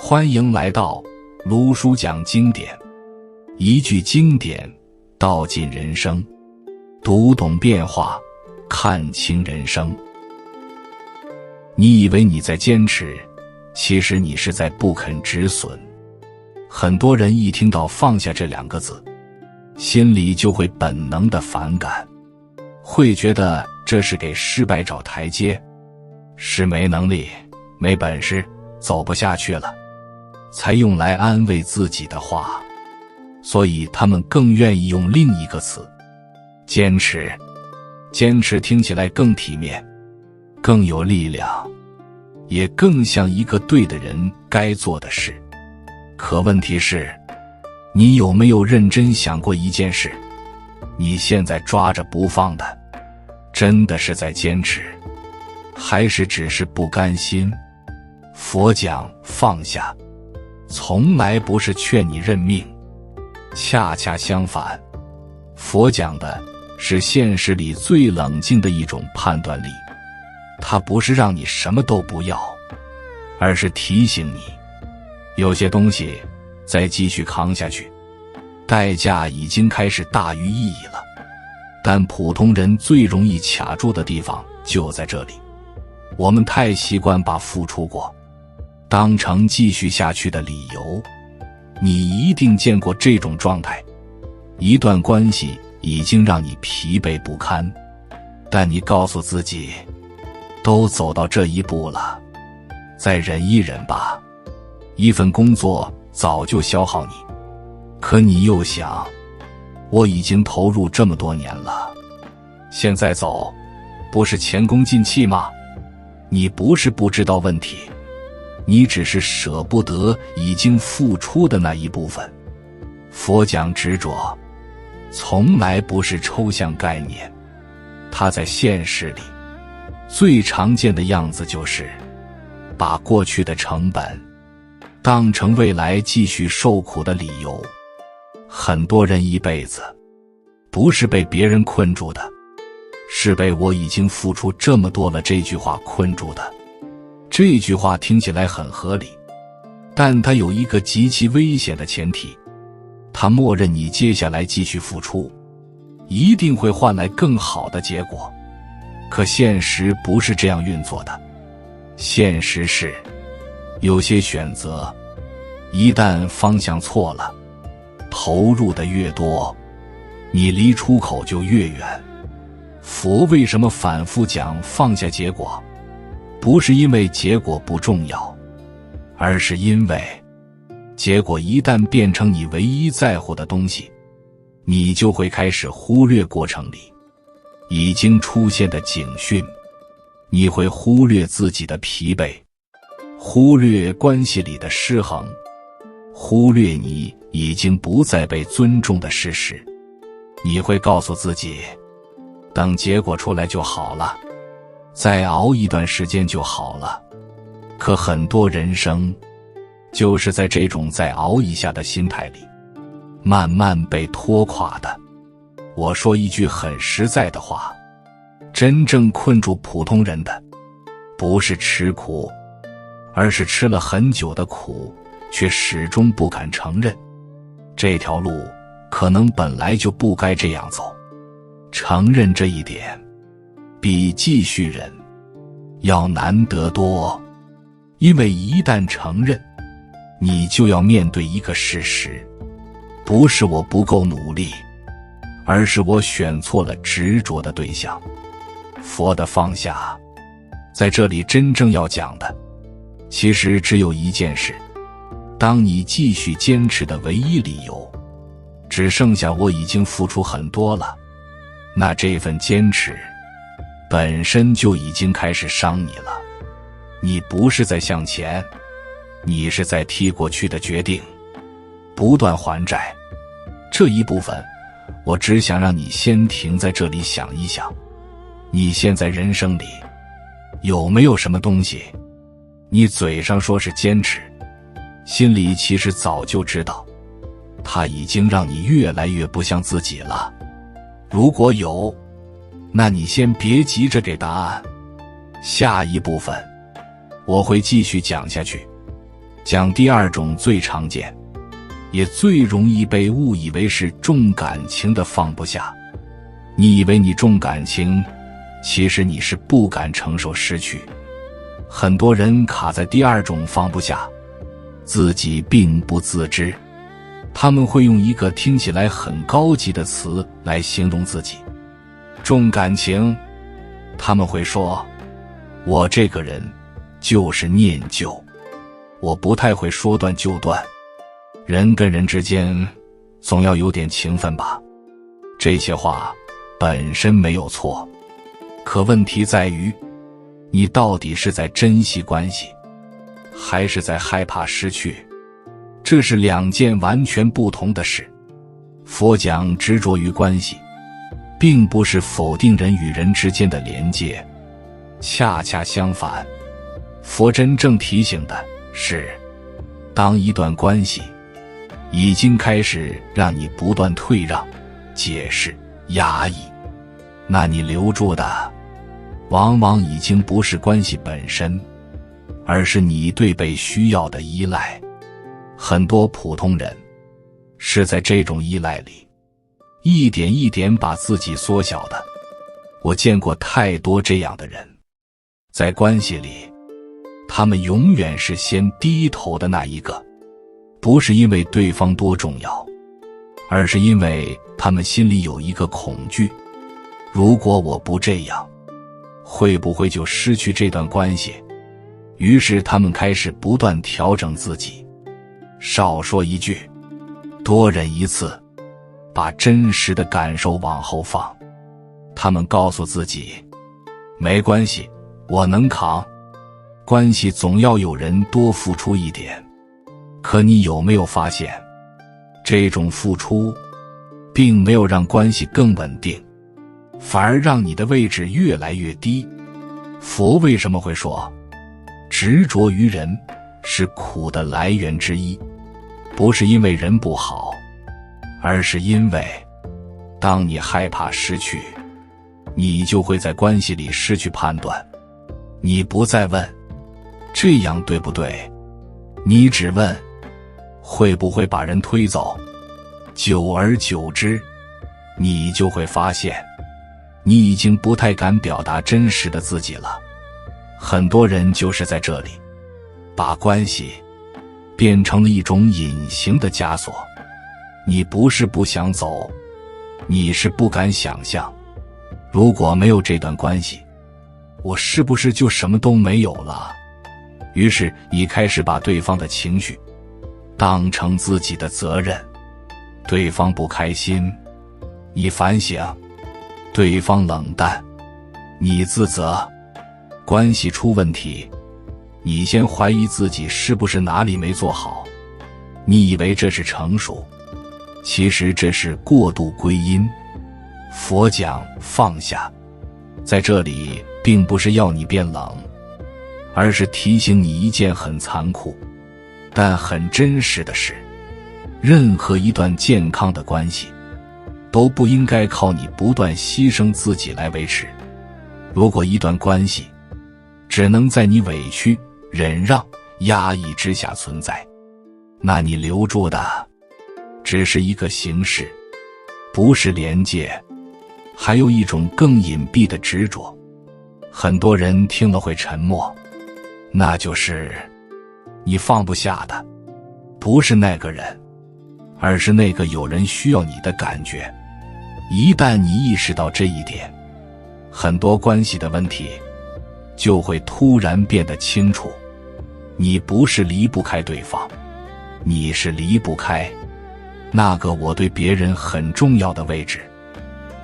欢迎来到卢叔讲经典，一句经典道尽人生，读懂变化，看清人生。你以为你在坚持，其实你是在不肯止损。很多人一听到放下这两个字，心里就会本能的反感，会觉得这是给失败找台阶，是没能力、没本事、走不下去了，才用来安慰自己的话。所以他们更愿意用另一个词，坚持。坚持听起来更体面，更有力量，也更像一个对的人该做的事。可问题是，你有没有认真想过一件事？你现在抓着不放的，真的是在坚持，还是只是不甘心？佛讲放下，从来不是劝你认命，恰恰相反，佛讲的是现实里最冷静的一种判断力。它不是让你什么都不要，而是提醒你，有些东西再继续扛下去，代价已经开始大于意义了。但普通人最容易卡住的地方就在这里，我们太习惯把付出过当成继续下去的理由。你一定见过这种状态，一段关系已经让你疲惫不堪，但你告诉自己，都走到这一步了，再忍一忍吧。一份工作早就消耗你，可你又想，我已经投入这么多年了，现在走，不是前功尽弃吗？你不是不知道问题，你只是舍不得已经付出的那一部分。佛讲执着，从来不是抽象概念，它在现实里最常见的样子就是把过去的成本当成未来继续受苦的理由。很多人一辈子不是被别人困住的，是被我已经付出这么多了这句话困住的。这句话听起来很合理，但它有一个极其危险的前提，它默认你接下来继续付出，一定会换来更好的结果。可现实不是这样运作的，现实是，有些选择，一旦方向错了，投入的越多，你离出口就越远。佛为什么反复讲放下结果？不是因为结果不重要，而是因为结果一旦变成你唯一在乎的东西，你就会开始忽略过程里已经出现的警讯，你会忽略自己的疲惫，忽略关系里的失衡，忽略你已经不再被尊重的事实。你会告诉自己，等结果出来就好了，再熬一段时间就好了。可很多人生就是在这种再熬一下的心态里慢慢被拖垮的。我说一句很实在的话，真正困住普通人的不是吃苦，而是吃了很久的苦却始终不敢承认，这条路可能本来就不该这样走。承认这一点比继续忍要难得多，因为一旦承认，你就要面对一个事实，不是我不够努力，而是我选错了执着的对象。佛的放下，在这里真正要讲的，其实只有一件事，当你继续坚持的唯一理由，只剩下我已经付出很多了，那这份坚持本身就已经开始伤你了。你不是在向前，你是在踢过去的决定，不断还债。这一部分我只想让你先停在这里想一想，你现在人生里有没有什么东西，你嘴上说是坚持，心里其实早就知道，它已经让你越来越不像自己了。如果有，那你先别急着给答案，下一部分我会继续讲下去。讲第二种最常见，也最容易被误以为是重感情的放不下。你以为你重感情，其实你是不敢承受失去。很多人卡在第二种放不下，自己并不自知。他们会用一个听起来很高级的词来形容自己。重感情，他们会说，我这个人就是念旧，我不太会说断就断，人跟人之间总要有点情分吧。这些话本身没有错，可问题在于，你到底是在珍惜关系，还是在害怕失去？这是两件完全不同的事。佛讲执着于关系，并不是否定人与人之间的连接，恰恰相反，佛真正提醒的是，当一段关系已经开始让你不断退让、解释、压抑，那你留住的往往已经不是关系本身，而是你对被需要的依赖。很多普通人是在这种依赖里一点一点把自己缩小的。我见过太多这样的人，在关系里，他们永远是先低头的那一个，不是因为对方多重要，而是因为他们心里有一个恐惧，如果我不这样，会不会就失去这段关系？于是他们开始不断调整自己，少说一句，多忍一次，把真实的感受往后放。他们告诉自己，没关系，我能扛，关系总要有人多付出一点。可你有没有发现，这种付出并没有让关系更稳定，反而让你的位置越来越低？佛为什么会说，执着于人是苦的来源之一？不是因为人不好，而是因为当你害怕失去，你就会在关系里失去判断。你不再问这样对不对，你只问会不会把人推走。久而久之，你就会发现，你已经不太敢表达真实的自己了。很多人就是在这里，把关系变成了一种隐形的枷锁。你不是不想走，你是不敢想象，如果没有这段关系，我是不是就什么都没有了？于是你开始把对方的情绪当成自己的责任。对方不开心，你反省；对方冷淡，你自责；关系出问题，你先怀疑自己是不是哪里没做好。你以为这是成熟，其实这是过度归因。佛讲放下，在这里并不是要你变冷，而是提醒你一件很残酷但很真实的事：任何一段健康的关系都不应该靠你不断牺牲自己来维持。如果一段关系只能在你委屈、忍让、压抑之下存在，那你留住的只是一个形式，不是连接。还有一种更隐蔽的执着，很多人听了会沉默，那就是你放不下的不是那个人，而是那个有人需要你的感觉。一旦你意识到这一点，很多关系的问题就会突然变得清楚。你不是离不开对方，你是离不开那个我对别人很重要的位置。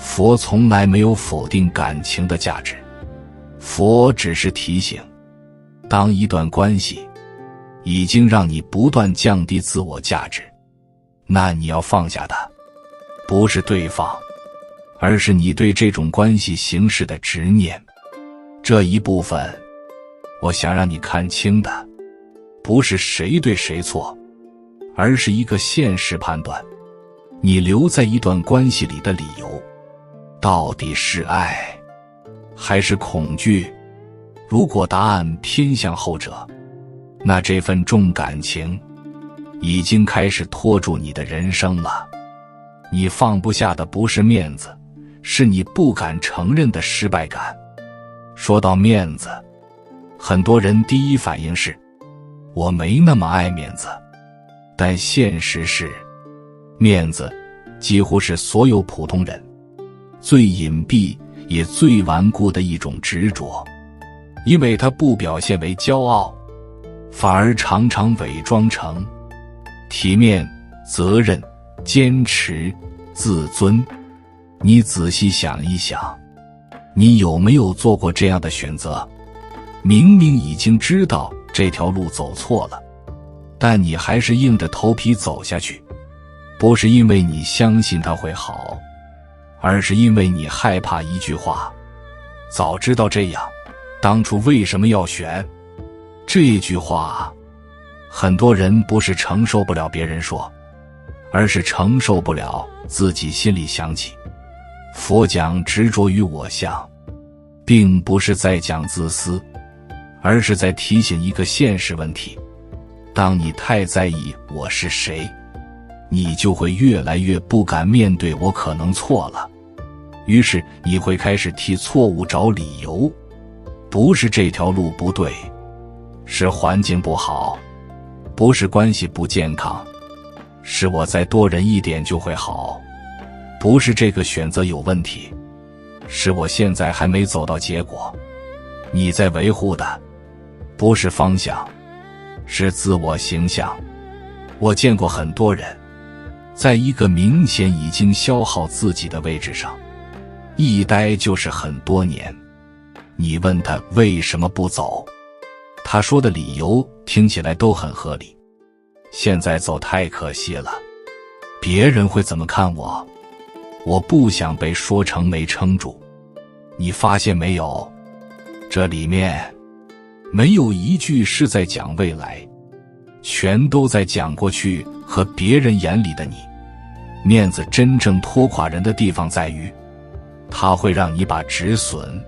佛从来没有否定感情的价值，佛只是提醒，当一段关系已经让你不断降低自我价值，那你要放下的不是对方，而是你对这种关系形式的执念。这一部分，我想让你看清的不是谁对谁错，而是一个现实判断：你留在一段关系里的理由到底是爱还是恐惧？如果答案偏向后者，那这份重感情已经开始拖住你的人生了。你放不下的不是面子，是你不敢承认的失败感。说到面子，很多人第一反应是我没那么爱面子，但现实是，面子几乎是所有普通人最隐蔽也最顽固的一种执着，因为它不表现为骄傲，反而常常伪装成体面、责任、坚持、自尊。你仔细想一想，你有没有做过这样的选择？明明已经知道这条路走错了，但你还是硬着头皮走下去，不是因为你相信它会好，而是因为你害怕一句话：早知道这样，当初为什么要选？这句话，很多人不是承受不了别人说，而是承受不了自己心里想起。佛讲执着于我相，并不是在讲自私，而是在提醒一个现实问题：当你太在意我是谁，你就会越来越不敢面对我可能错了。于是你会开始替错误找理由，不是这条路不对，是环境不好，不是关系不健康，是我再多忍一点就会好，不是这个选择有问题，是我现在还没走到结果。你在维护的不是方向，是自我形象。我见过很多人在一个明显已经消耗自己的位置上一待就是很多年，你问他为什么不走，他说的理由听起来都很合理。现在走太可惜了，别人会怎么看我？我不想被说成没撑住。你发现没有，这里面没有一句是在讲未来，全都在讲过去和别人眼里的你。面子真正拖垮人的地方在于，它会让你把止损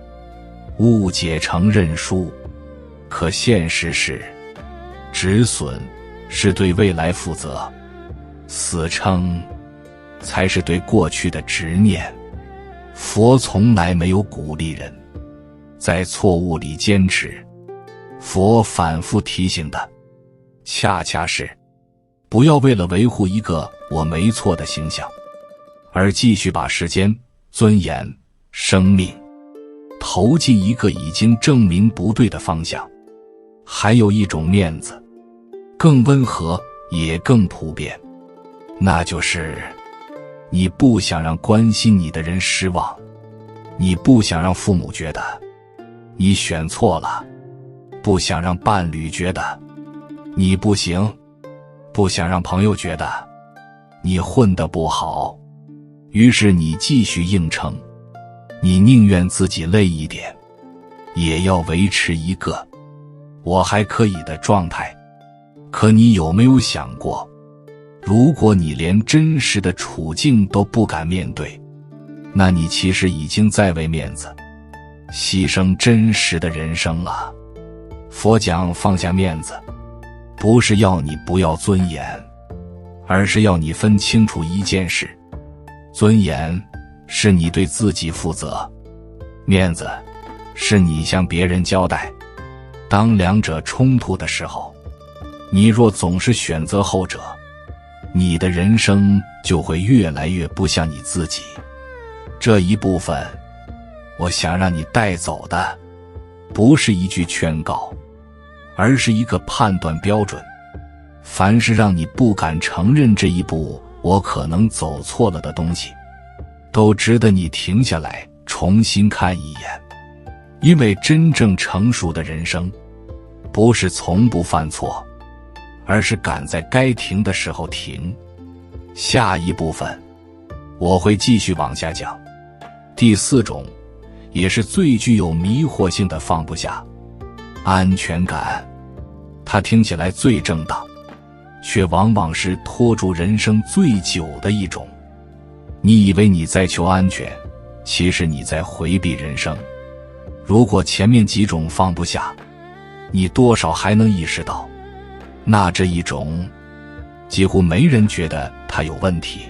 误解成认输。可现实是，止损是对未来负责，死撑才是对过去的执念。佛从来没有鼓励人在错误里坚持，佛反复提醒的恰恰是不要为了维护一个我没错的形象，而继续把时间、尊严、生命投进一个已经证明不对的方向。还有一种面子，更温和也更普遍，那就是你不想让关心你的人失望，你不想让父母觉得你选错了，不想让伴侣觉得你不行，不想让朋友觉得你混得不好。于是你继续硬撑，你宁愿自己累一点，也要维持一个我还可以的状态。可你有没有想过，如果你连真实的处境都不敢面对，那你其实已经在为面子牺牲真实的人生了。佛讲放下面子，不是要你不要尊严，而是要你分清楚一件事：尊严是你对自己负责，面子是你向别人交代。当两者冲突的时候，你若总是选择后者，你的人生就会越来越不像你自己。这一部分，我想让你带走的，不是一句劝告，而是一个判断标准。凡是让你不敢承认这一步我可能走错了的东西，都值得你停下来重新看一眼。因为真正成熟的人生，不是从不犯错，而是赶在该停的时候停。下一部分我会继续往下讲。第四种，也是最具有迷惑性的放不下，安全感。它听起来最正当，却往往是拖住人生最久的一种。你以为你在求安全，其实你在回避人生。如果前面几种放不下，你多少还能意识到，那这一种几乎没人觉得它有问题，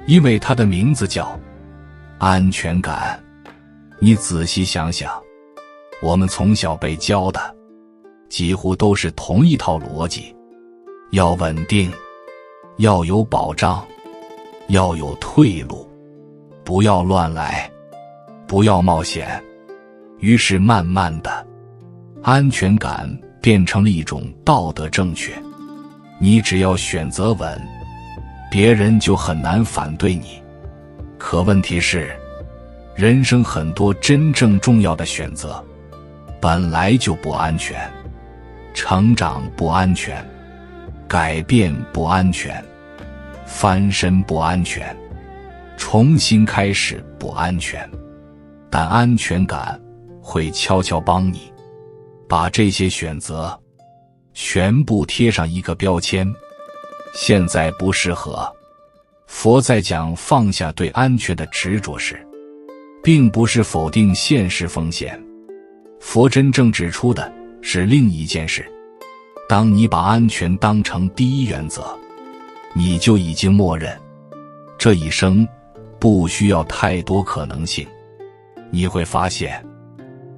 因为它的名字叫安全感。你仔细想想，我们从小被教的几乎都是同一套逻辑，要稳定，要有保障，要有退路，不要乱来，不要冒险。于是慢慢的，安全感变成了一种道德正确。你只要选择稳，别人就很难反对你。可问题是，人生很多真正重要的选择本来就不安全，成长不安全，改变不安全，翻身不安全，重新开始不安全。但安全感会悄悄帮你把这些选择全部贴上一个标签，现在不适合。佛在讲放下对安全的执着时，并不是否定现实风险，佛真正指出的是另一件事。当你把安全当成第一原则，你就已经默认这一生不需要太多可能性。你会发现，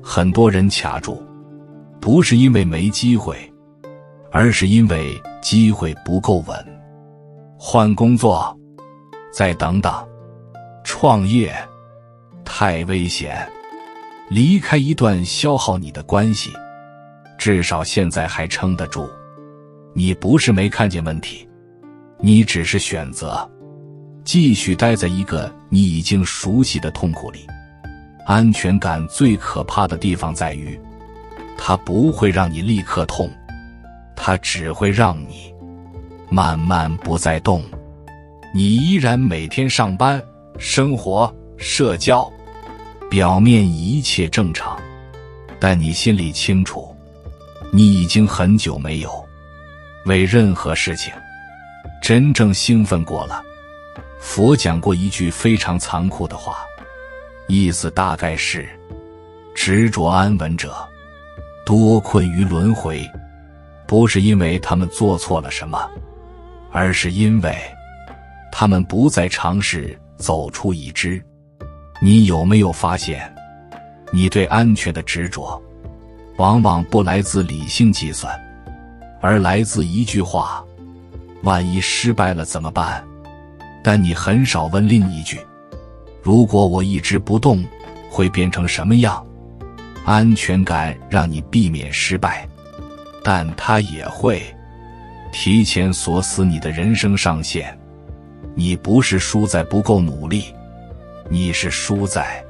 很多人卡住，不是因为没机会，而是因为机会不够稳。换工作，再等等；创业，太危险；离开一段消耗你的关系，至少现在还撑得住。你不是没看见问题，你只是选择继续待在一个你已经熟悉的痛苦里。安全感最可怕的地方在于，它不会让你立刻痛，它只会让你慢慢不再动。你依然每天上班、生活、社交，表面一切正常，但你心里清楚，你已经很久没有为任何事情真正兴奋过了。佛讲过一句非常残酷的话，意思大概是，执着安稳者多困于轮回，不是因为他们做错了什么，而是因为他们不再尝试走出已知。你有没有发现，你对安全的执着往往不来自理性计算，而来自一句话：万一失败了怎么办？但你很少问另一句：如果我一直不动，会变成什么样？安全感让你避免失败，但它也会提前锁死你的人生上限。你不是输在不够努力，你是输在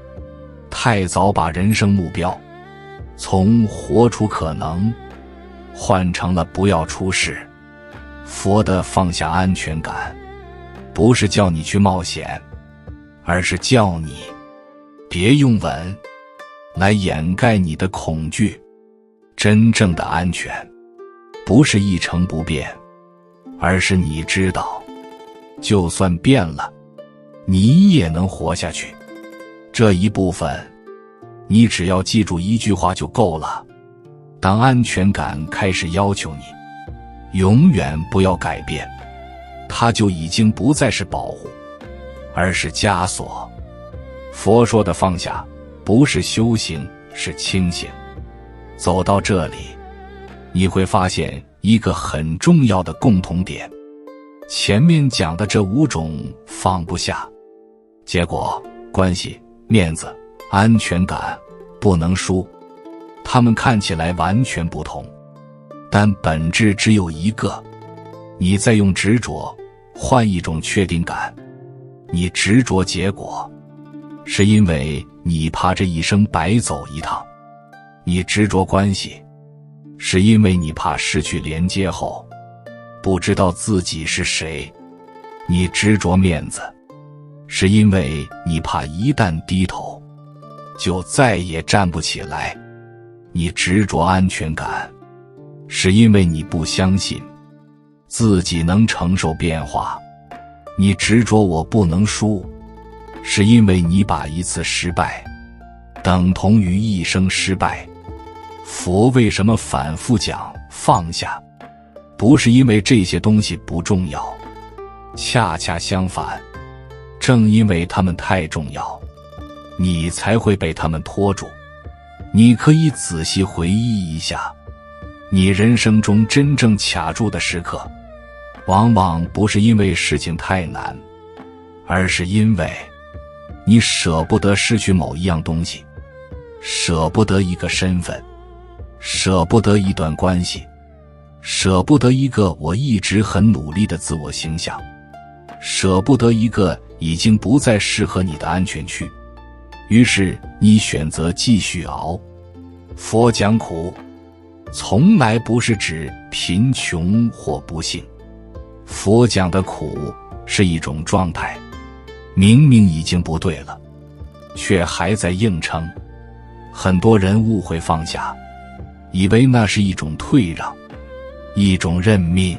太早把人生目标从活出可能换成了不要出事。佛的放下安全感，不是叫你去冒险，而是叫你别用稳来掩盖你的恐惧。真正的安全不是一成不变，而是你知道就算变了，你也能活下去。这一部分你只要记住一句话就够了：当安全感开始要求你永远不要改变，它就已经不再是保护，而是枷锁。佛说的放下不是修行，是清醒。走到这里，你会发现一个很重要的共同点，前面讲的这5种放不下，结果、关系、面子、安全感、不能输，它们看起来完全不同，但本质只有一个。你在用执着换一种确定感。你执着结果，是因为你怕这一生白走一趟；你执着关系，是因为你怕失去连接后不知道自己是谁；你执着面子，是因为你怕一旦低头就再也站不起来；你执着安全感，是因为你不相信自己能承受变化；你执着我不能输，是因为你把一次失败等同于一生失败。佛为什么反复讲放下？不是因为这些东西不重要，恰恰相反，正因为它们太重要，你才会被它们拖住。你可以仔细回忆一下，你人生中真正卡住的时刻，往往不是因为事情太难，而是因为你舍不得失去某一样东西，舍不得一个身份，舍不得一段关系，舍不得一个我一直很努力的自我形象，舍不得一个已经不再适合你的安全区，于是你选择继续熬。佛讲苦，从来不是指贫穷或不幸，佛讲的苦是一种状态，明明已经不对了，却还在硬撑。很多人误会放下，以为那是一种退让，一种认命，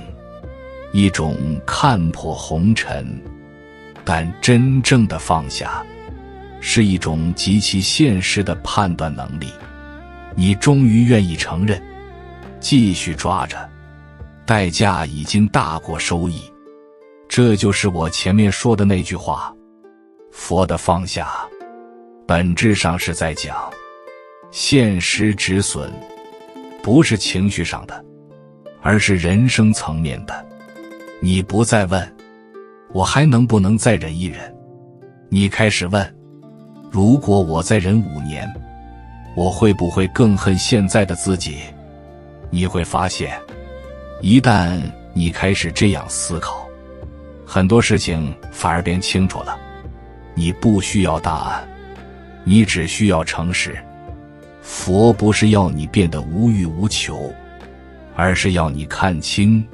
一种看破红尘，但真正的放下，是一种极其现实的判断能力。你终于愿意承认，继续抓着，代价已经大过收益。这就是我前面说的那句话，佛的放下，本质上是在讲现实止损，不是情绪上的，而是人生层面的。你不再问我还能不能再忍一忍，你开始问，如果我再忍5年，我会不会更恨现在的自己？你会发现，一旦你开始这样思考，很多事情反而变清楚了。你不需要答案，你只需要诚实。佛不是要你变得无欲无求，而是要你看清，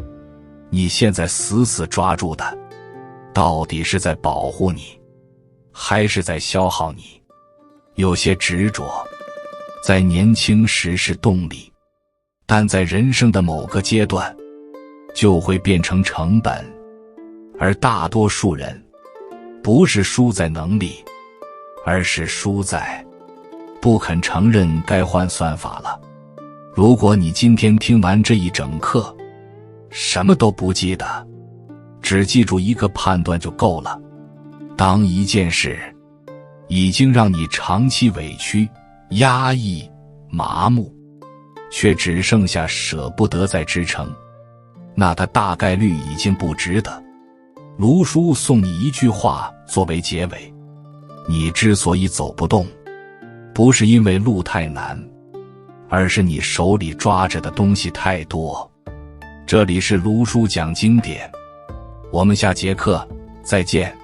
你现在死死抓住的，到底是在保护你，还是在消耗你？有些执着，在年轻时是动力，但在人生的某个阶段，就会变成成本。而大多数人，不是输在能力，而是输在不肯承认该换算法了。如果你今天听完这一整课，什么都不记得，只记住一个判断就够了。当一件事已经让你长期委屈、压抑、麻木，却只剩下舍不得再支撑，那它大概率已经不值得。卢叔送你一句话作为结尾，你之所以走不动，不是因为路太难，而是你手里抓着的东西太多。这里是卢叔讲经典，我们下节课再见。